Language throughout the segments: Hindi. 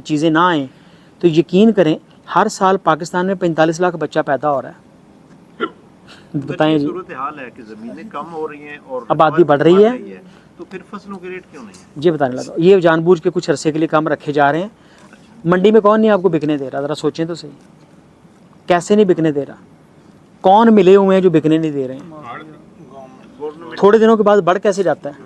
चीज़ें ना आएँ तो यकीन करें हर साल पाकिस्तान में 45 लाख बच्चा पैदा हो रहा है। बताएं जी, सूरत हाल है कि ज़मीनें कम हो रही हैं और आबादी बढ़ रही है, तो फिर फसलों के रेट क्यों नहीं है? ये बताने लगा। ये जानबूझ के कुछ अरसे के लिए कम रखे जा रहे हैं। मंडी में कौन नहीं आपको बिकने दे रहा, ज़रा सोचें तो सही, कैसे नहीं बिकने दे रहा? कौन मिले हुए हैं जो बिकने नहीं दे रहे हैं? थोड़े दिनों के बाद बढ़ कैसे जाता है?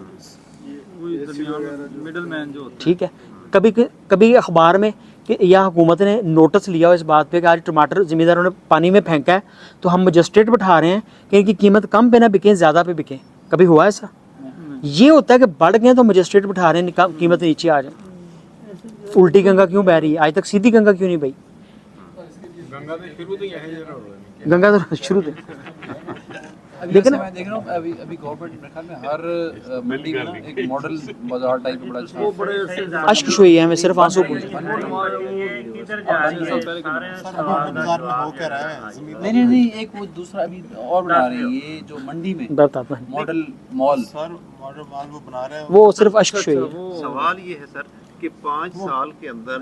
ठीक है, कभी अखबार में कि या हुकूमत ने नोटिस लिया हो इस बात पे कि आज टमाटर ज़मींदारों ने पानी में फेंका है तो हम मजिस्ट्रेट बिठा रहे हैं कि इनकी कीमत कम पे ना बिकें, ज़्यादा पे बिकें। कभी हुआ ऐसा? ये होता है कि बढ़ गए तो मजिस्ट्रेट बिठा रहे हैं कीमत नीचे आ जाए। उल्टी गंगा क्यों बह रही है? आज तक सीधी गंगा क्यों नहीं बही? गंगा तो शुरू से लेकिन मैं देख रहा हूँ अभी गवर्नमेंट मेरे ख्याल में हर मंडी में ना एक मॉडल बाजार टाइप में बड़ा अच्छा अश्क हुई है, हमें सिर्फ आंसू पूछ नहीं एक वो दूसरा अभी और बना रहे हैं ये जो मंडी में बताता है मॉडल मॉल वो बना रहे हैं। वो सिर्फ अश्क हुई है। सवाल ये है सर कि 5 साल के अंदर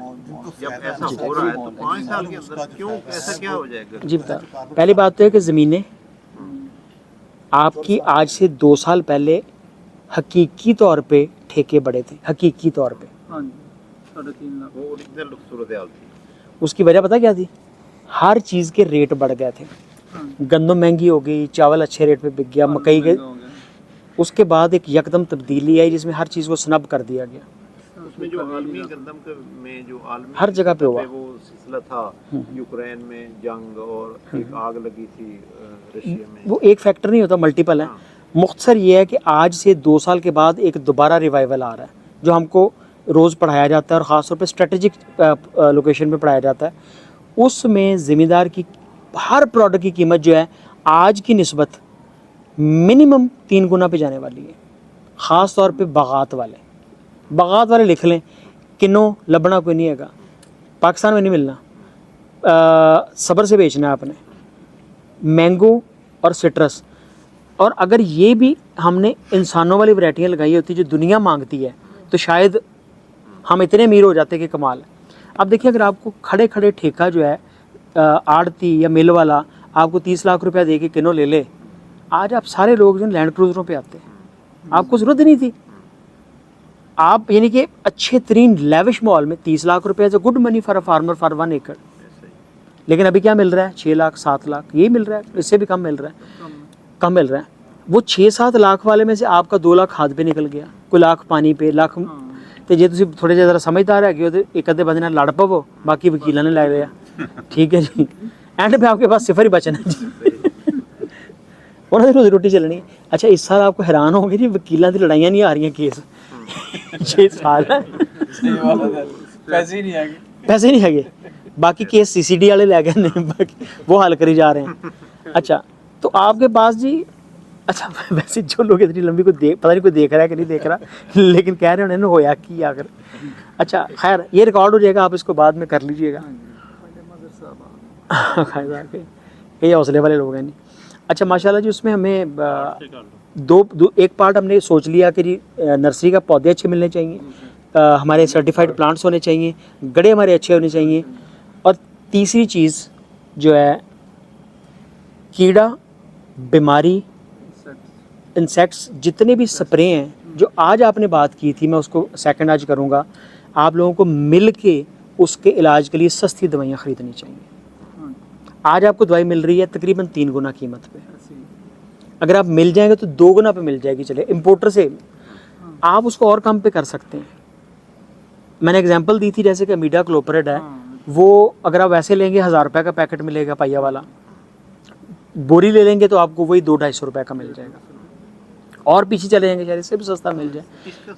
जब ऐसा हो रहा है तो 5 साल के अंदर क्यों ऐसा क्या हो जाएगा? जी बता, पहली बात तो है कि ज़मीनें आपकी आज से 2 साल पहले हकीकी तौर पे ठेके बड़े थे, हकीकी तौर पे। वो ओरिजिनल सूरत हाल थी। उसकी वजह पता क्या थी? हर चीज़ के रेट बढ़ गए थे। गंदम महंगी हो गई, चावल अच्छे रेट पे बिक गया, मकई के। उसके बाद एक यकदम तब्दीली आई जिसमें हर चीज़ को स्नब कर दिया गया। उसमें जो आलमी गंदम में जो आलमी हर जगह पे हुआ वो सिलसिला था, यूक्रेन में जंग और एक आग लगी थी रशिया में। वो एक फैक्टर नहीं होता, मल्टीपल है। मुख्तसर ये है कि आज से 2 साल के बाद एक दोबारा रिवाइवल आ रहा है जो हमको रोज़ पढ़ाया जाता है और ख़ास तौर पे स्ट्रेटेजिक लोकेशन में पढ़ाया जाता है। उसमें ज़मींदार की हर प्रोडक्ट की कीमत जो है आज की निस्बत मिनिमम 3 गुना पे जाने वाली है। ख़ास तौर पे बागात वाले लिख लें, किन्नो लबना कोई नहीं हैगा, पाकिस्तान में नहीं मिलना, सब्र से बेचना है आपने, मैंगो और सिट्रस। और अगर ये भी हमने इंसानों वाली वैरायटियाँ लगाई होती जो दुनिया मांगती है तो शायद हम इतने अमीर हो जाते कि कमाल है। अब देखिए, अगर आपको खड़े खड़े ठेका जो है आड़ती या मिल वाला आपको 30 लाख रुपया दे के किनो ले ले, आज आप सारे लोग जो लैंड क्रूजरों पे आते हैं, आपको ज़रूरत नहीं थी। आप यानी कि अच्छे तरीन लेविश मॉल में 30 लाख रुपये as a good money for a farmer for 1 एकड़। लेकिन अभी क्या मिल रहा है? 6 लाख 7 लाख, यही मिल रहा है, इससे भी कम मिल रहा है, कम मिल रहा है। वो 6-7 लाख वाले में से आपका 2 लाख खाद पे निकल गया, कोई लाख पानी पे, लाख। तो जे तुम थोड़े जरा समझदार है कि एक अद्धे बंदे नाल लड़ पवो, बाकी वकीलों ने लै लिया। ठीक है जी, एंड पे आपके पास सिफर ही बचना है जी। उन्होंने रोजी रोटी चलनी है। अच्छा, इस साल आपको हैरान होंगे जी, वकीलों की लड़ाइयाँ नहीं आ रही केस 6 साल है, पैसे ही नहीं है, बाकी केस CCD वाले लै गए नहीं, बाकी वो हल करी जा रहे हैं। अच्छा, तो आपके पास जी, अच्छा वैसे जो लोग इतनी लंबी को पता नहीं कोई देख रहा है कि नहीं देख रहा, लेकिन कह रहे हैं होया कि आकर। अच्छा खैर, ये रिकॉर्ड हो जाएगा, आप इसको बाद में कर लीजिएगा। ये हौसले वाले लोग हैं नहीं। अच्छा माशाल्लाह जी, उसमें हमें दो एक पार्ट हमने सोच लिया कि जी नर्सरी का पौधे अच्छे मिलने चाहिए, हमारे सर्टिफाइड प्लांट्स होने चाहिए, गड़े हमारे अच्छे होने चाहिए, और तीसरी चीज़ जो है कीड़ा, बीमारी, इंसेक्ट्स, जितने भी स्प्रे हैं जो आज आपने बात की थी, मैं उसको सेकंड आज करूँगा। आप लोगों को मिल के उसके इलाज के लिए सस्ती दवाइयाँ ख़रीदनी चाहिए। आज आपको दवाई मिल रही है तकरीबन 3 गुना कीमत पे, अगर आप मिल जाएंगे तो 2 गुना पे मिल जाएगी। चले इम्पोर्टर से आप उसको और कम पे कर सकते हैं। मैंने एग्जांपल दी थी, जैसे कि अमीडा क्लोपरेट है, वो अगर आप वैसे लेंगे 1000 रुपये का पैकेट मिलेगा पाइया वाला, बोरी ले लेंगे तो आपको वही 200-250 रुपये का मिल जाएगा, और पीछे चले जाएंगे शायद इससे भी सस्ता मिल जाए। इसका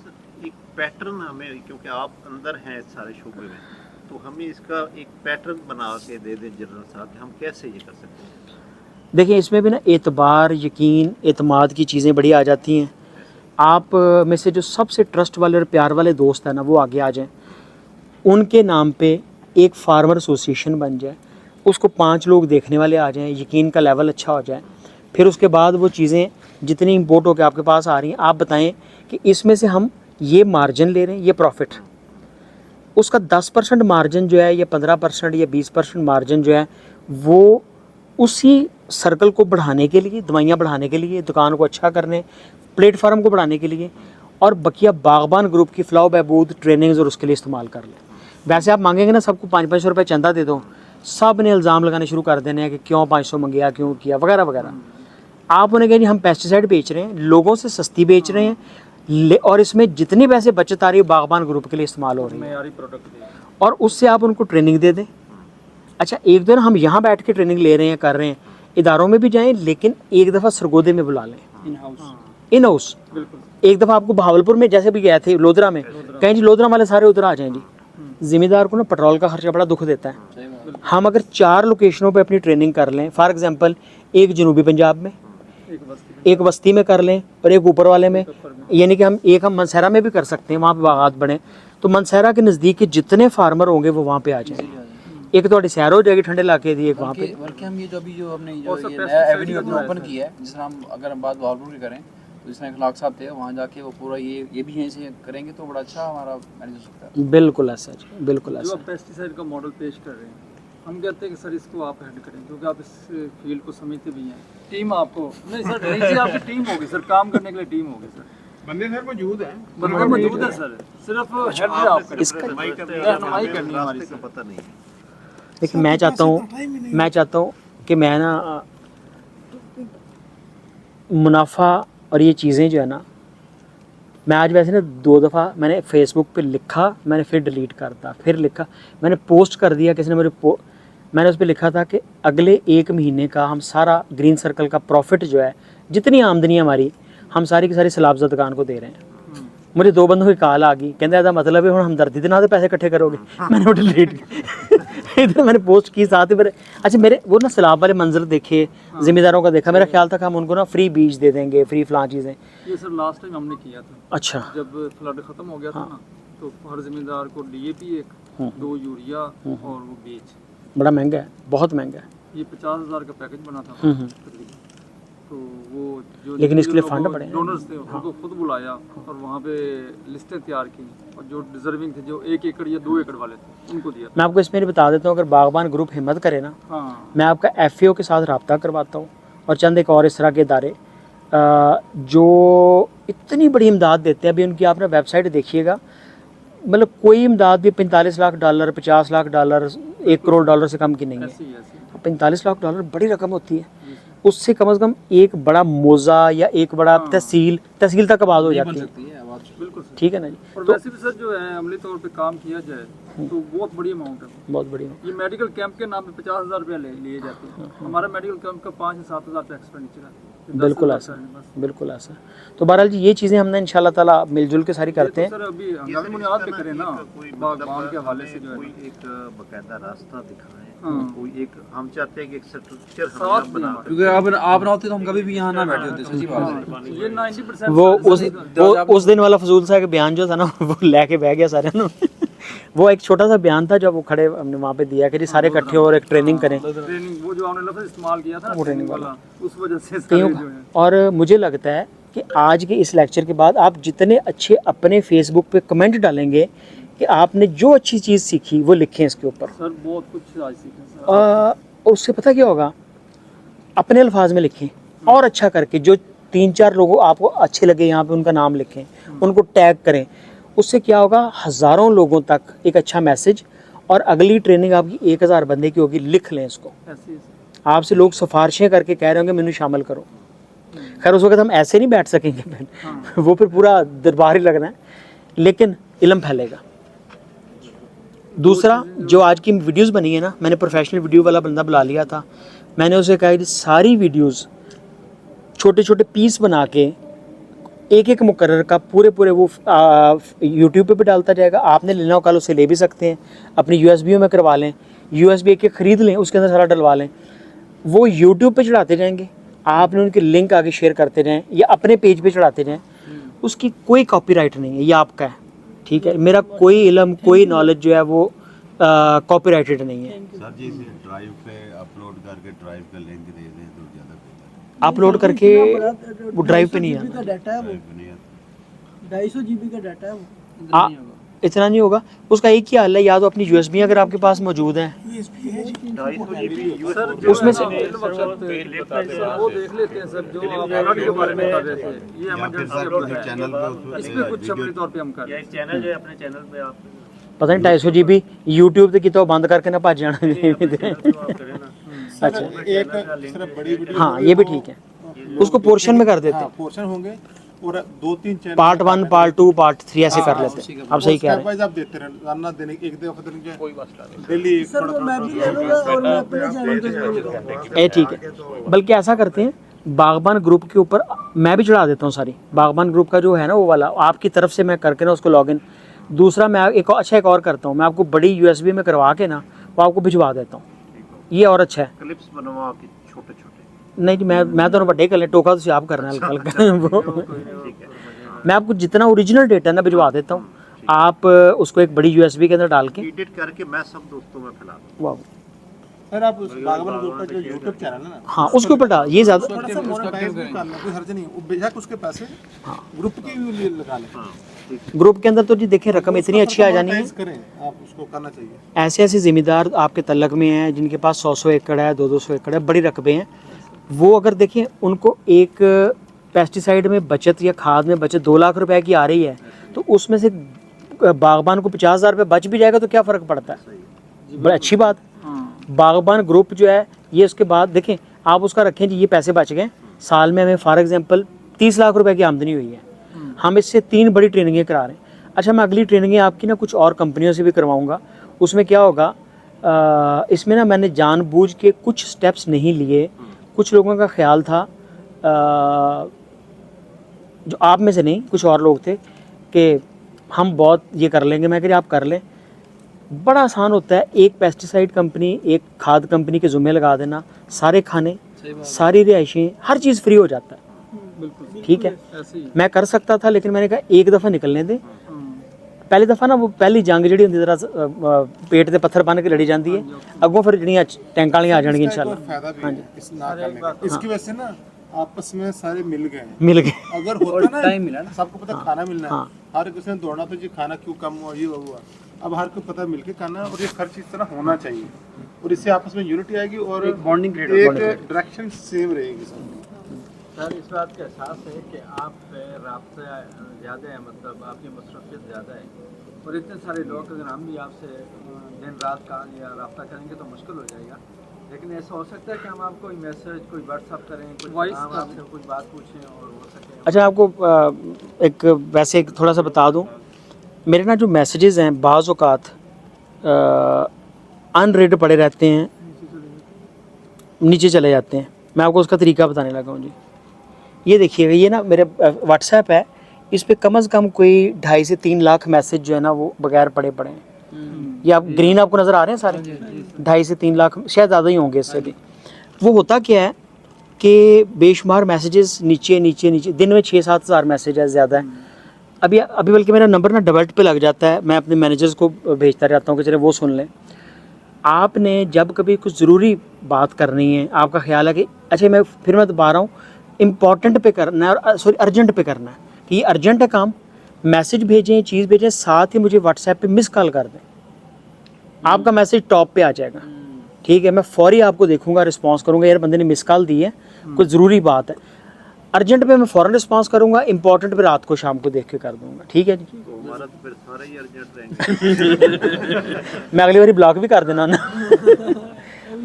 एक पैटर्न हमें, क्योंकि आप अंदर हैं सारे शोबे में, तो हमें इसका एक पैटर्न बना के दे दें जनरल साहब, हम कैसे ये कर सकते हैं? देखिए, इसमें भी ना एतबार, यकीन, एतमाद की चीज़ें बड़ी आ जाती हैं। आप में से जो सबसे ट्रस्ट वाले और प्यार वाले दोस्त हैं ना, वो आगे आ जाएं, उनके नाम पे एक फार्मर एसोसिएशन बन जाए, उसको 5 लोग देखने वाले आ जाएं, यकीन का लेवल अच्छा हो जाए। फिर उसके बाद वो चीज़ें जितनी इम्पोर्ट होकर आपके पास आ रही हैं, आप बताएं कि इसमें से हम ये मार्जिन ले रहे हैं, ये प्रॉफिट, उसका 10% मार्जिन जो है या 15% या 20% मार्जिन जो है वो उसी सर्कल को बढ़ाने के लिए, दवाइयाँ बढ़ाने के लिए, दुकान को अच्छा करने, प्लेटफार्म को बढ़ाने के लिए, और बकिया बागबान ग्रुप की फलाह बहबूद ट्रेनिंग्स और उसके लिए इस्तेमाल कर लें। वैसे आप मांगेंगे ना सबको 500 रुपये चंदा दे दो, सब ने इल्ज़ाम लगाने शुरू कर देने हैं कि क्यों 500 मंगया, क्यों किया, वगैरह वगैरह। आप उन्हें कहें हम पेस्टिसाइड बेच रहे हैं, लोगों से सस्ती बेच रहे हैं, और इसमें जितनी पैसे बचत आ रही है बागबान ग्रुप के लिए इस्तेमाल हो रही है, और उससे आप उनको ट्रेनिंग दे दें। अच्छा, एक दिन हम यहाँ बैठ के ट्रेनिंग ले रहे हैं, कर रहे हैं, इदारों में भी जाएं, लेकिन एक दफ़ा सरगोदे में बुला लें, इन हाउस। एक दफ़ा आपको बहावलपुर में जैसे भी गए थे, लोधरा में, कहीं जी लोधरा वाले सारे उधर आ जाएं जी। ज़िम्मेदार को ना पेट्रोल का खर्चा बड़ा दुख देता है। हम अगर 4 लोकेशनों पे अपनी ट्रेनिंग कर लें, फॉर एग्जांपल एक जनूबी पंजाब में, एक बस्ती में कर लें, और एक ऊपर वाले में, यानी कि हम मनसहरा में भी कर सकते हैं, वहाँ पे बागात बने, तो मनसहरा के नज़दीक के जितने फार्मर होंगे वो वहाँ पे आ जाएँ। एक तो सैर हो जाएगी ठंडे इलाके दी, एक वहाँ पे। बल्कि हम ये हमने ये नया एवेन्यू अपना ओपन किया है, जिसमें हम अगर हम बात बहावलपुर की करें तो जिसमें इखलाक साहब थे, वहाँ जाके वो पूरा ये भी यहीं से करेंगे तो बड़ा अच्छा हमारा मैनेज हो सकता है। बिल्कुल ऐसा जी, बिल्कुल ऐसा। जो आप पेस्टिसाइड का मॉडल पेश कर रहे हैं, हम कहते हैं कि सर इसको आप हेड करें, क्योंकि आप इस फील्ड को समझते भी हैं। टीम आपको नहीं सर, नहीं जी, आपकी टीम होगी सर, काम करने के लिए टीम होगी सर, बंदे सर मौजूद हैं, बंदे मौजूद है सर, सिर्फ हेड आप करें, इसका रहनुमाई करनी है हमारी को सर। पता नहीं है। लेकिन मैं चाहता हूँ कि मैं ना मुनाफा और ये चीज़ें जो है ना, मैं आज वैसे ना 2 दफ़ा मैंने फेसबुक पे लिखा, मैंने फिर डिलीट करता, फिर लिखा, मैंने पोस्ट कर दिया, किसी ने मैंने उस पर लिखा था कि अगले 1 महीने का हम सारा ग्रीन सर्कल का प्रॉफिट जो है, जितनी आमदनी हमारी, हम सारी की सारी सलाबजा दुकान को दे रहे हैं। मुझे 2 बंदों की कॉल आ गई, कहते ऐसा मतलब है हम हमदर्दी के नाते पैसे इकट्ठे करोगे। मैंने वो डिलीट इधर मैंने पोस्ट की, साथ ही मेरे वो ना सैलाब वाले मंजर देखे, जिम्मेदारों का देखा, मेरा ख्याल था कि हम उनको ना फ्री बीज दे देंगे, फ्री फलां चीज़ें। ये सर लास्ट टाइम हमने किया था, अच्छा, जब फ्लड खत्म हो गया था ना, तो हर जिम्मेदार को डीएपी 2 यूरिया और वो बीज। बड़ा महंगा है, बहुत महंगा है। ये 50,000 का पैकेज बना था तकरीबन। तो वो जो लेकिन इसके लिए फंड पड़े, डोनर्स थे उनको खुद बुलाया और वहाँ पे लिस्टें तैयार की, और जो डिजर्विंग थे, जो 1 एकड़ या 2 एकड़ वाले थे, उनको दिया। मैं आपको इसमें बता देता हूँ, अगर बागबान ग्रुप हिम्मत करे ना, हाँ, मैं आपका FAO के साथ रब्ता करवाता हूँ, और चंद एक और इस तरह के इदारे जो इतनी बड़ी इमदाद देते हैं। अभी उनकी आप ना वेबसाइट देखिएगा, मतलब कोई इमदाद भी $45 लाख, $50 लाख, $1 करोड़ से कम की नहीं है। ऐसी 45 लाख डॉलर बड़ी रकम होती है, उससे कम से कम एक बड़ा मोज़ा या एक बड़ा तहसील तक आबाद हो जाती है। बिल्कुल। ठीक है ना जी। और तो वैसे भी सर जो है अमली तौर पे काम किया जाए तो बहुत बड़ी अमाउंट है, बहुत बढ़िया। ये मेडिकल कैंप के नाम पे 50,000 रुपया लिए जाते हैं। हमारा मेडिकल कैंप का 5 से 7,000 का एक्सपेंडिचर है। बिल्कुल ऐसा, बिल्कुल ऐसा। तो बहरहाल जी ये चीज़ें हमने इंशाल्लाह ताला मिलजुल के सारी करते हैं। सर अभी हंगामी बुनियाद पे करें ना, बागबान के हवाले से जो है कोई एक बकायदा रास्ता दिखाएं, हाँ। कोई एक हम चाहते हैं कि एक स्ट्रक्चर हम बना, क्योंकि आप ना होते तो हम कभी भी यहाँ ना बैठे होते, सच्ची बात है। ये 90% वो उस दिन वाला फजूल सा बयान जो था ना वो लेके बह गया सारे ना। वो एक छोटा सा बयान था जब वो खड़े हमने वहाँ पे दिया कि जी सारे इकट्ठे हो और एक ट्रेनिंग करें, ट्रेनिंग, वो जो आपने लफ्ज़ इस्तेमाल किया था वो ट्रेनिंग वाला, उस वजह से सारे कईयों जो है। और मुझे लगता है कि आज के इस लेक्चर के बाद आप जितने अच्छे अपने फेसबुक पे कमेंट डालेंगे कि आपने जो अच्छी चीज़ सीखी वो लिखें इसके ऊपर। सर बहुत कुछ आज सीखा सर। उससे पता क्या होगा, अपने अल्फाज में लिखें और अच्छा करके, जो 3-4 लोगों आपको अच्छे लगे यहाँ पे उनका नाम लिखें, उनको टैग करें। उससे क्या होगा, हज़ारों लोगों तक एक अच्छा मैसेज, और अगली ट्रेनिंग आपकी 1000 बंदे की होगी। लिख लें इसको। ऐसे ही आपसे लोग सिफारिशें करके कह रहे होंगे मैंने शामिल करो। खैर उस वक्त हम ऐसे नहीं बैठ सकेंगे फिर वो फिर पूरा दरबार ही लगना है, लेकिन इल्म फैलेगा। दूसरा जो आज की वीडियोस बनी है ना, मैंने प्रोफेशनल वीडियो वाला बंदा बुला लिया था। मैंने उसे कहा कि सारी वीडियोस छोटे छोटे पीस बना के एक मुकर्रर का पूरे वो यूट्यूब पे भी डालता जाएगा। आपने लेना हो कल उसे ले भी सकते हैं, अपनी USB में करवा लें, USB एक ख़रीद लें, उसके अंदर सारा डलवा लें, वो यूट्यूब पे चढ़ाते जाएंगे। आपने उनके लिंक आगे शेयर करते जाएं या अपने पेज पे चढ़ाते जाएं। उसकी कोई कॉपीराइट नहीं है, ये आपका है, ठीक है। मेरा कोई इल्म कोई नॉलेज जो है वो कॉपीराइटेड नहीं है। सर जी इसे ड्राइव पे अपलोड करके ड्राइव का लिंक दे दें तो ज़्यादा बेहतर अपलोड करके वो ड्राइव पे नहीं है। है। 250 GB का डाटा है वो। आ- इतना नहीं होगा, उसका एक ही हल है, या तो अपनी यूएसबी अगर आपके पास मौजूद हैं उसमें से वो देख लेते हैं सर, जो आप फ्लड के बारे में कर रहे थे, ये इमरजेंसी चैनल पे इस पे कुछ अमली तौर पे हम कर रहे हैं। चैनल जो है अपने चैनल पे आप पता नहीं 250 GB यूट्यूब ते कितो बंद करके ना भज जाना। अच्छा एक सिर्फ बड़ी वीडियो हाँ ये भी ठीक है, उसको पोर्शन में कर देते हैं, पोर्शन होंगे और 2-3 चैनल पार्ट 1 पार्ट 2 पार्ट 3 ऐसे कर लेते हैं। आप सही कह रहे हैं। आप देते रहे ना, देने एक दफा देने कोई मसला नहीं, डेली सर वो मैं भी ले लूँगा और मैं अपने चैनल पे जोड़ूंगा। ये ठीक है, बल्कि ऐसा करते हैं बागबान ग्रुप के ऊपर मैं भी चढ़ा देता हूँ सारी, बागबान ग्रुप का जो है ना वो वाला आपकी तरफ से मैं करके ना उसको लॉगिन। दूसरा मैं एक और करता हूँ, मैं आपको बड़ी यूएसबी में करवा के ना वो आपको भिजवा देता हूँ, ये और अच्छा है। क्लिप्स बनवा के छोटे छोटे, नहीं जी मैं तो बड़े कर ले, टोका तो आप करना हल्का हल्का वो मैं आपको जितना ओरिजिनल डेटा ना भिजवा देता हूँ, आप उसको एक बड़ी यूएसबी के अंदर डाल के एडिट करके मैं सब दोस्तों में फैला दूँ। वाह सर आप उस बागबान ग्रुप का जो यूट्यूब चैनल है ना, हाँ उसके ऊपर डाल, ये ज़्यादा थोड़ा सा मोनेटाइज भी करना, कोई हर्ज नहीं, वो बेशक उसके पैसे ग्रुप के लिए लगा लें, ग्रुप के अंदर तो जी देखें रकम इतनी अच्छी आ जानी है। मोनेटाइज करें, आप उसको करना चाहिए। ऐसे ऐसे ज़िम्मेदार आपके तल्लक में हैं जिनके पास 100 एकड़ है, 200 एकड़ है, बड़ी रकबे हैं, वो अगर देखें उनको एक पेस्टिसाइड में बचत या खाद में बचत 2 लाख रुपए की आ रही है, तो उसमें से बागबान को 50,000 रुपये बच भी जाएगा तो क्या फ़र्क पड़ता है, बड़ी अच्छी बात। बागबान ग्रुप जो है ये उसके बाद देखें आप उसका रखें जी, ये पैसे बच गए, साल में हमें फॉर एग्जांपल 30 लाख रुपए की आमदनी हुई है, हम इससे 3 बड़ी ट्रेनिंगें करा रहे हैं। अच्छा मैं अगली ट्रेनिंगें आपकी ना कुछ और कंपनियों से भी करवाऊंगा, उसमें क्या होगा इसमें ना मैंने जानबूझ के कुछ स्टेप्स नहीं लिए, कुछ लोगों का ख्याल था जो आप में से नहीं कुछ और लोग थे कि हम बहुत ये कर लेंगे, मैं कह रही आप कर लें, बड़ा आसान होता है, एक पेस्टिसाइड कंपनी एक खाद कंपनी के ज़ुम्मे लगा देना, सारे खाने सारी रिहाइशें हर चीज़ फ्री हो जाता है, ठीक है। मैं कर सकता था लेकिन मैंने कहा एक दफ़ा निकलने दे, पहली दफ़ा ना वो पहली जंग जी होंगी जरा पेट से पत्थर बन के लड़ी जाती है, अगों फिर जड़ियाँ टैंक वाली आ जाएगी इंशाल्लाह। फायदा भी है इस ना करने का, इसकी वजह से ना आपस में सारे मिल गए। गए अगर होता ना टाइम मिला ना, सबको पता खाना मिलना है, हाँ। हर किसी ने दौड़ना तो जी खाना क्यों कम हुआ ये हुआ, अब हर को पता मिलके खाना, और ये हर चीज तरह होना चाहिए, और इससे आपस में यूनिटी आएगी और एक bonding create एक होगा। डायरेक्शन सेम रहेगी सब। सर इस बात का एहसास है कि आप पे राब्ता ज़्यादा है, मतलब आपकी मसरूफियत ज़्यादा है, और इतने सारे लोग अगर हम भी आपसे दिन रात का या राब्ता करेंगे तो मुश्किल हो जाएगा, लेकिन ऐसा हो सकता है कि हम आपको कोई मैसेज कोई व्हाट्सअप करें, कोई हम आपसे कुछ बात पूछें और हो सके। अच्छा आपको एक वैसे एक थोड़ा सा बता दूं, मेरे ना जो मैसेजेस हैं बाज़ औक़ात अनरेड पड़े रहते हैं, नीचे चले जाते हैं। मैं आपको उसका तरीका बताने लगा हूँ जी, ये देखिएगा, ये ना मेरे व्हाट्सएप है, इस पे कम से कम कोई 2.5 से 3 लाख मैसेज जो है ना वो बगैर पड़े पड़े हैं। ये आप ग्रीन आपको नज़र आ रहे हैं सारे, 2.5 से 3 लाख शायद ज़्यादा ही होंगे इससे भी। वो होता क्या है कि बेशुमार मैसेजेस नीचे नीचे नीचे, दिन में 6-7 हज़ार मैसेज है, ज़्यादा है। अभी बल्कि मेरा नंबर ना डबल पे लग जाता है, मैं अपने मैनेजर्स को भेजता रहता हूँ कि चले वो सुन लें। आपने जब कभी कुछ ज़रूरी बात करनी है, आपका ख्याल है कि अच्छा मैं दोबारा रहा हूँ, इम्पॉर्टेंट पे करना है और सॉरी अर्जेंट पे करना है कि ये अर्जेंट है काम, मैसेज भेजें, चीज़ भेजें, साथ ही मुझे व्हाट्सएप पे मिस कॉल कर दें, आपका मैसेज टॉप पे आ जाएगा, ठीक है। मैं फौरी आपको देखूंगा, रिस्पांस करूंगा, यार बंदे ने मिस कॉल दी है, कुछ ज़रूरी बात है, अर्जेंट पे मैं फ़ौरन रिस्पांस करूंगा, इंपॉर्टेंट पे रात को शाम को देख के कर दूंगा, ठीक है जी। तो हमारा तो फिर सारे ही अर्जेंट रहेंगे। मैं अगली बारी ब्लॉक भी कर देना ना।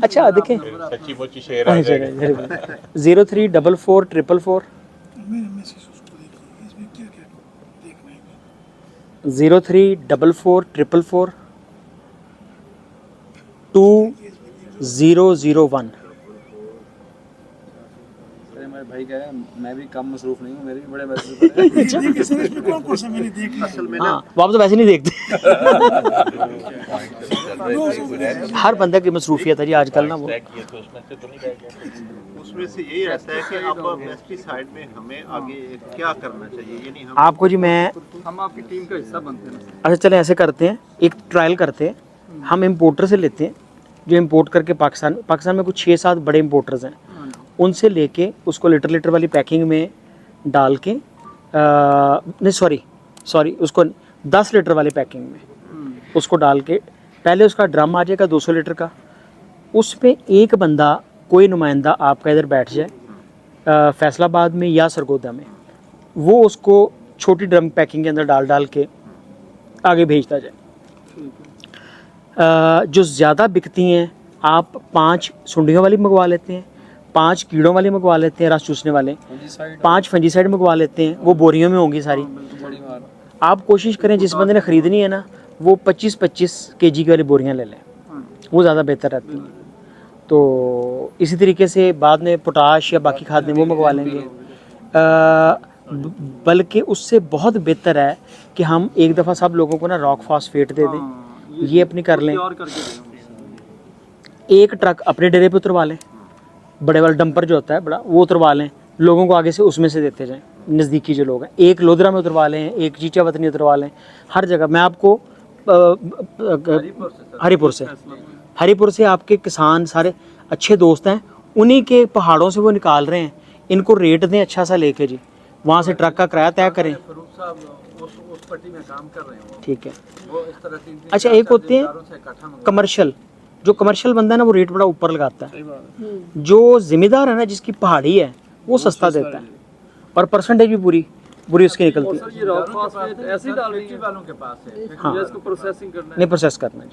अच्छा देखें, सच्ची मुच्ची शेर आ जाएगा। 034444 मेरे मैसेज उसको देखो, इसमें क्या क्या देखना है। 034444 2001। मेरे भाई कह रहे हैं मैं भी कम मसरूफ नहीं हूँ, मेरे भी बड़े मैसेज देखिए सर इसमें कौन कौन सा मैंने देख लिया। असल में ना हाँ वो आप तो वैसे नहीं देखते। हर बंदे की मसरूफियत है जी आजकल ना, वो उसमें से यही रहता है कि अब पेस्टिसाइड में हमें आगे क्या करना चाहिए, यानी हम आपको जी मैं हम आपकी टीम का हिस्सा बनते हैं। अच्छा चले ऐसे करते हैं, एक ट्रायल करते हैं, हम इम्पोर्टर से लेते हैं जो इम्पोर्ट करके पाकिस्तान में कुछ 6-7 बड़े इम्पोर्टर्स हैं, उनसे लेके उसको लीटर वाली पैकिंग में डाल के नहीं सॉरी उसको 10 लीटर वाली पैकिंग में उसको डाल के, पहले उसका ड्रम आ जाएगा 200 लीटर का, उसमें एक बंदा कोई नुमाइंदा आपका इधर बैठ जाए फैसलाबाद में या सरगोदा में, वो उसको छोटी ड्रम पैकिंग के अंदर डाल के आगे भेजता जाए। जो ज़्यादा बिकती हैं आप 5 सुंडियों वाली मंगवा लेते हैं, 5 कीड़ों वाली मंगवा लेते हैं, रस चूसने वाले, 5 फंजीसाइड मंगवा लेते हैं, वो बोरियों में होंगी सारी। आप कोशिश करें जिस बंदे ने ख़रीदनी है ना वो 25-25 kg की वाली बोरियां ले लें, वो ज़्यादा बेहतर रहती हैं। तो इसी तरीके से बाद में पोटाश या बाकी खाद वो मंगवा लेंगे। बल्कि उससे बहुत बेहतर है कि हम एक दफ़ा सब लोगों को ना रॉक फॉस्फेट दे दें, ये अपनी कर लें, एक ट्रक अपने डेरे पे उतरवा लें, बड़े वाला डंपर जो होता है बड़ा वो उतरवा लें, लोगों को आगे से उसमें से देते जाएं, नज़दीकी जो लोग हैं, एक लोधरा में उतरवा लें, एक चीचा वतनी उतरवा लें, हर जगह। मैं आपको हरीपुर से आपके किसान सारे अच्छे दोस्त हैं, उन्हीं के पहाड़ों से वो निकाल रहे हैं, इनको रेट दें अच्छा सा लेके जी, वहाँ से ट्रक का किराया तय करें। फरूक साहब उस पट्टी में काम कर रहे हैं, ठीक है। वो इस तरह से अच्छा, एक होते हैं कमर्शियल, जो कमर्शियल बंदा है ना वो रेट बड़ा ऊपर लगाता है, जो जिम्मेदार है ना जिसकी पहाड़ी है वो सस्ता देता है और परसेंटेज भी पूरी उसकी निकलती है। ये रॉक फॉस्फेट ऐसे डाल रही है वालों के पास है, हाँ। इसको प्रोसेसिंग करना है, नहीं प्रोसेस करना है,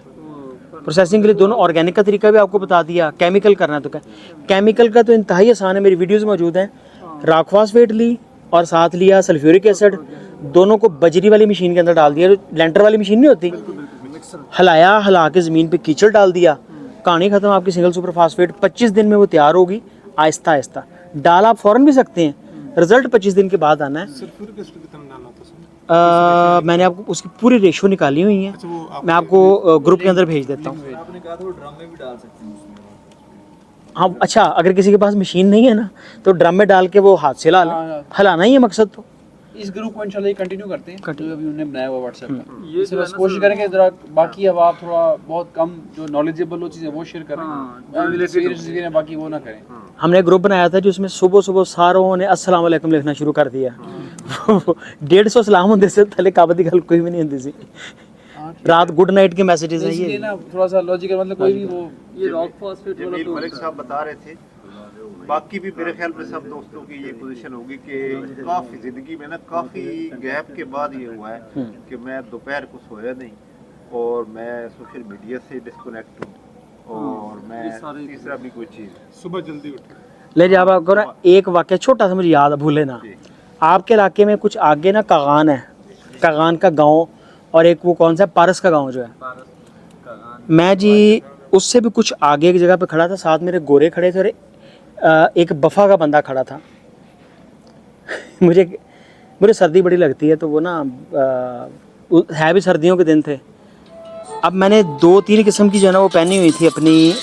प्रोसेसिंग के लिए दोनों, ऑर्गेनिक का तरीका भी आपको बता दिया, केमिकल करना है तो क्या, केमिकल का तो इंतहाई आसान है, मेरी वीडियोस मौजूद हैं। रॉक फॉस्फेट ली और साथ लिया सल्फ्यूरिक एसिड, दोनों को बजरी वाली मशीन के अंदर डाल दिया, जो लेंटर वाली मशीन नहीं होती, हिलाया, हिला के ज़मीन पे कीचड़ डाल दिया, कहानी ख़त्म। आपकी सिंगल सुपर फास्फेट 25 दिन में वो तैयार होगी, आहिस्ता आहिस्ता डाल आप फ़ौरन भी सकते हैं, रिजल्ट 25 दिन के बाद आना है। सल्फ्यूरिक एसिड कितना डालना होता है? मैंने आपको उसकी पूरी रेशो निकाली हुई है, मैं आपको ग्रुप के अंदर भेज देता हूँ। आपने कहा था वो ड्रम में भी डाल सकते हैं उसमें। हाँ अच्छा, अगर किसी के पास मशीन नहीं है ना तो ड्रम में डाल के वो हाथ से हिलाना ही है मकसद। तो इस ग्रुप को इंशाल्लाह कंटिन्यू करते हैं, जो अभी उन्होंने बनाया हुआ व्हाट्सएप पर, ये इसे बस कोशिश करेंगे जरा, बाकी अब आप थोड़ा बहुत कम जो नॉलेजेबल हो चीज़ें वो शेयर करें, बाकी वो ना करें। हमने एक ग्रुप बनाया था जिसमें सुबह सुबह सारों ने अस्सलाम वालेकुम लिखना शुरू कर दिया। 150 सलाम होते से पहले काबती गल कोई भी नहीं होती सी, रात गुड नाइट के मैसेजेस हैं ये ना, थोड़ा सा लॉजिकल, मतलब कोई भी वो ये रॉक फॉस्फेट वाला जमील तो मलिक साहब बता रहे थे, बाकी भी मेरे ख्याल में सब दोस्तों की ये पोजीशन होगी कि काफ़ी ज़िंदगी में ना काफ़ी गैप के बाद ये हुआ है कि मैं दोपहर को सोया नहीं और मैं सोशल मीडिया से डिस्कनेक्ट हूँ और मैं तीसरा भी कोई चीज़ सुबह जल्दी उठ ले जा। आपको ना एक वाक़या छोटा सा मुझे याद है, भूले ना, आपके इलाके में कुछ आगे ना कागान है, कागान का गाँव, और एक वो कौन सा पारस का गांव जो है, मैं जी उससे भी कुछ आगे एक जगह पे खड़ा था, साथ मेरे गोरे खड़े थे और एक बफा का बंदा खड़ा था। मुझे सर्दी बड़ी लगती है तो वो ना है भी सर्दियों के दिन थे। अब मैंने 2-3 किस्म की जो है ना वो पहनी हुई थी अपनी,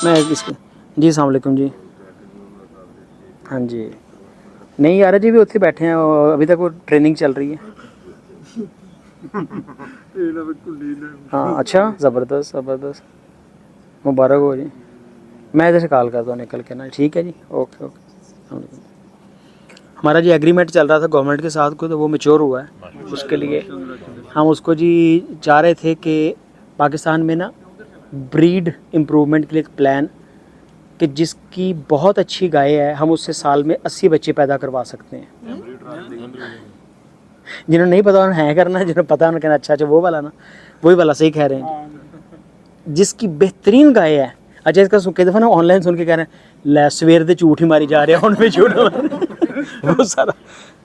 मैं इसके जी अस्सलाम वालेकुम जी, हाँ जी, नहीं यार जी भी उत्थे बैठे हैं, अभी तक वो ट्रेनिंग चल रही है। हाँ अच्छा, ज़बरदस्त ज़बरदस्त, मुबारक हो जी। मैं इधर से कॉल करता हूँ निकल के ना, ठीक है जी, ओके ओके। हमारा जी एग्रीमेंट चल रहा था गवर्नमेंट के साथ को, तो वो मैच्योर हुआ है, उसके लिए हम उसको जी चाह रहे थे कि पाकिस्तान में ना ब्रीड इम्प्रूवमेंट के लिए एक प्लान, कि जिसकी बहुत अच्छी गाय है हम उससे साल में 80 बच्चे पैदा करवा सकते हैं। जिन्होंने नहीं पता उन्होंने है करना, जिन्होंने पता उन्होंने कहना अच्छा वो वाला ना, वही वाला सही कह रहे हैं। जिसकी बेहतरीन गाय है, अच्छा इसका कई दफ़ा ना ऑनलाइन सुन के कह रहे हैं ले सवेर दे झूठ ही मारी जा रहे हैं, उनमें झूठ वो सारा।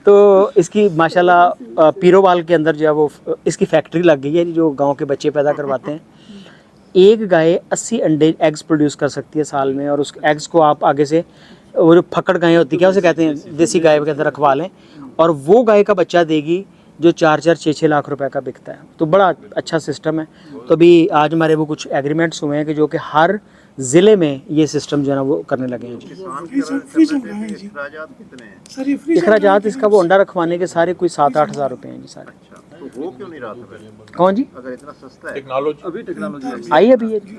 तो इसकी माशाल्लाह पीरोवाल के अंदर जो है वो इसकी फैक्ट्री लग गई है जो गांव के बच्चे पैदा करवाते हैं। एक गाय 80 अंडे एग्स प्रोड्यूस कर सकती है साल में, और उस एग्स को आप आगे से वो जो फकड़ गायें होती है क्या उसे कहते हैं, देसी गाय के अंदर रखवा लें, और वो गाय का बच्चा देगी जो 4-6 लाख रुपए का बिकता है। तो बड़ा अच्छा सिस्टम है। तो अभी आज हमारे वो कुछ एग्रीमेंट्स हुए हैं कि जो कि हर ज़िले में ये सिस्टम जो है ना वो करने लगे हैं। कितने हैं? अखराजात इसका वो अंडा रखवाने के सारे कोई 7-8 हज़ार रुपये हैं जी सारे। तो वो क्यों नहीं रहा था पहले? कौन जी? अगर इतना सस्ता है, अभी टेक्नोलॉजी आई अभी है जी,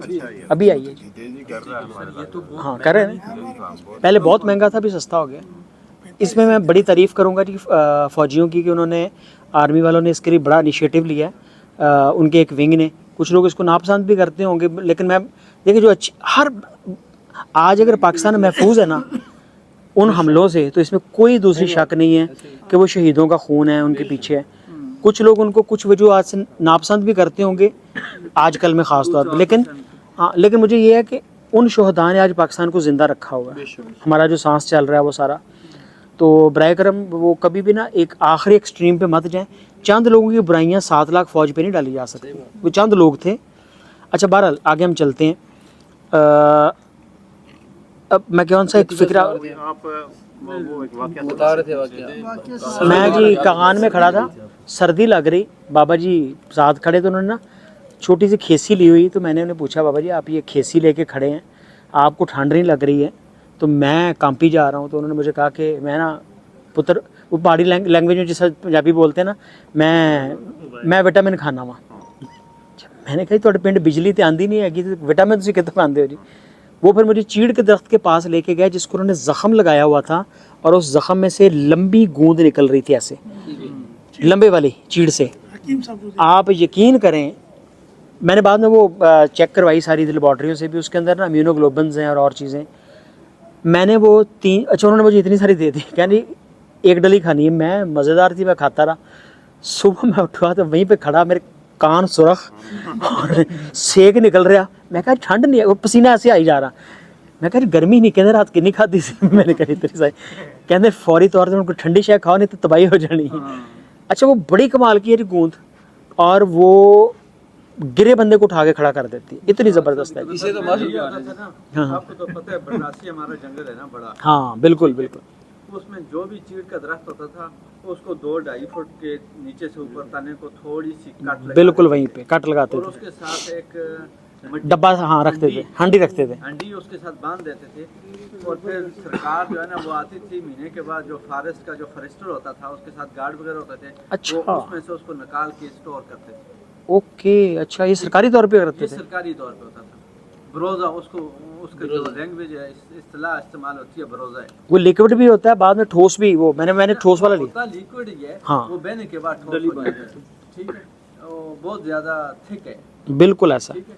अभी आई है जी। हाँ कर रहे हैं, पहले बहुत महंगा था, अभी सस्ता हो गया। इसमें मैं बड़ी तारीफ़ करूंगा जी फौजियों की कि उन्होंने आर्मी वालों ने इसके लिए बड़ा इनिशिएटिव लिया है, उनके एक विंग ने। कुछ लोग इसको नापसंद भी करते होंगे, लेकिन मैं देखिए जो अच्छी हर आज अगर पाकिस्तान महफूज है ना उन हमलों से, तो इसमें कोई दूसरी शक नहीं है कि वो शहीदों का खून है उनके पीछे है। कुछ लोग उनको कुछ वजूहत से नापसंद भी करते होंगे आजकल में ख़ास तौर पर, लेकिन हाँ, लेकिन मुझे ये है कि उन शहदा ने आज पाकिस्तान को ज़िंदा रखा हुआ है। हमारा जो सांस चल रहा है वो सारा, तो बराए करम वो कभी भी ना एक आखिरी एक्सट्रीम पे मत जाएं। चंद लोगों की बुराइयां 7 लाख फ़ौज पे नहीं डाली जा सकती, वो चंद लोग थे। अच्छा बहरहाल आगे हम चलते हैं। अब मैं कौन सा एक फिक्रा, आप वो एक वाक़या बता रहे थे वाकया। मैं जी कागान में खड़ा था, सर्दी लग रही, बाबा जी साथ खड़े, तो उन्होंने ना छोटी सी खेसी ली हुई, तो मैंने उन्हें पूछा बाबा जी आप ये खेसी लेके खड़े हैं, आपको ठंड नहीं लग रही है? तो मैं कांपी जा रहा हूँ। तो उन्होंने मुझे कहा कि मैं ना पुत्र, वो पहाड़ी लैंग्वेज में जैसा पंजाबी बोलते हैं ना, मैं विटामिन खाना वा। मैंने कहा थोड़े पिंड बिजली तो आंदी नहीं हैगी, तो विटामिन तुम कितों खाते हो जी? वो फिर मुझे चीड़ के दरख्त के पास लेके गए जिसको उन्होंने ज़ख़म लगाया हुआ था, और उस ज़ख़म में से लंबी गूंद निकल रही थी ऐसे, लंबे वाली चीड़ से। हकीम साहब को आप यकीन करें, मैंने बाद में वो चेक करवाई सारी लेबॉर्ट्रियों से भी, उसके अंदर ना इम्यूनोग्लोबुलिन्स हैं और चीज़ें। मैंने वो 3, अच्छा उन्होंने मुझे इतनी सारी दे दी, कहनी एक डली खानी है। मैं मज़ेदार थी, मैं खाता रहा। सुबह मैं उठा तो वहीं पे खड़ा, मेरे कान सुरख और सेक निकल रहा। मैं कहा ठंड नहीं है, वो पसीना ऐसे आई जा रहा। मैं कह गर्मी नहीं, कहते रात कितनी खाती सी? मैंने कही इतनी सारी, कहते फौरी तौर पर उनको ठंडी शाय खाओ नहीं तो तबाही हो जानी। अच्छा वो बड़ी कमाल की है गूंद, और वो गिरे बंदे को उठा के खड़ा कर देती है, इतनी ज़बरदस्त है। इसे तो हाँ। आपको तो पता है बनारसी हमारा जंगल है ना बड़ा, हाँ बिल्कुल बिल्कुल। उसमें जो भी चीड़ का दरख्त होता था उसको 2-2.5 फुट के नीचे से ऊपर तने को थोड़ी सी कट लगा बिल्कुल वहीं पे कट लगाते और थे, उसके साथ एक डब्बा हाँ रखते थे, हांडी रखते थे। हंडी उसके साथ बांध देते थे, और फिर सरकार जो है ना वो आती थी महीने के बाद, जो फॉरेस्ट का जो फॉरेस्टर होता था उसके साथ गार्ड वगैरह होते थे, अच्छा। वो उसमें से उसको निकाल के स्टोर करते थे। ओके, अच्छा ये सरकारी तौर पे करते ये थे? सरकारी तौर पे होता था। बरोजा उसको, उसका जो लैंग्वेज है इस्तिलाह इस्तेमाल होती है बरोजा है। वो लिक्विड भी होता है, बाद में ठोस भी, वो मैंने ठोस वाला लिया। होता लिक्विड ही है, हाँ। वो बहने के बाद ठोस हो जाता है, ठीक है, वो बहुत ज़्यादा थिक है, बिल्कुल ऐसा। ठीक है।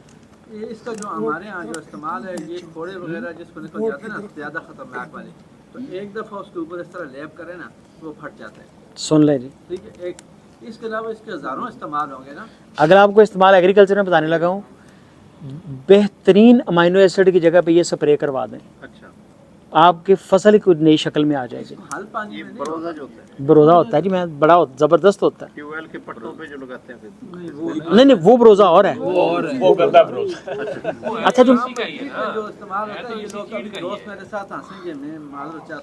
ये इसका जो हमारे यहाँ जो इस्तेमाल है, ये फोड़े वगैरह जिसको निकल जाते हैं ना ज़्यादा ख़तरनाक वाले, तो एक दफ़ा उसके ऊपर इस तरह लैप करें ना वो फट जाता है, सुन ले जी, ठीक है। एक इसके अलावा इसके हज़ारों इस्तेमाल होंगे ना। अगर आपको इस्तेमाल एग्रीकल्चर में बताने लगा हूँ, बेहतरीन अमाइनो एसिड की जगह पे ये स्प्रे करवा दें, अच्छा आपकी फसल ही कुछ नई शक्ल में आ जाएगी। हल पानी ये में नहीं बरोजा जो होता है बरोजा होता है जी, मैं बड़ा ज़बरदस्त होता है। ट्यूबवेल के पट्टों पे जो लगाते हैं फिर नहीं, वो नहीं वो बरोजा और है। वो गंदा बरोजा। अच्छा जो जो इस्तेमाल होता है, ये लोग अभी दोस्त मेरे साथ हंसेंगे, मैं मालूम चाहता हूँ।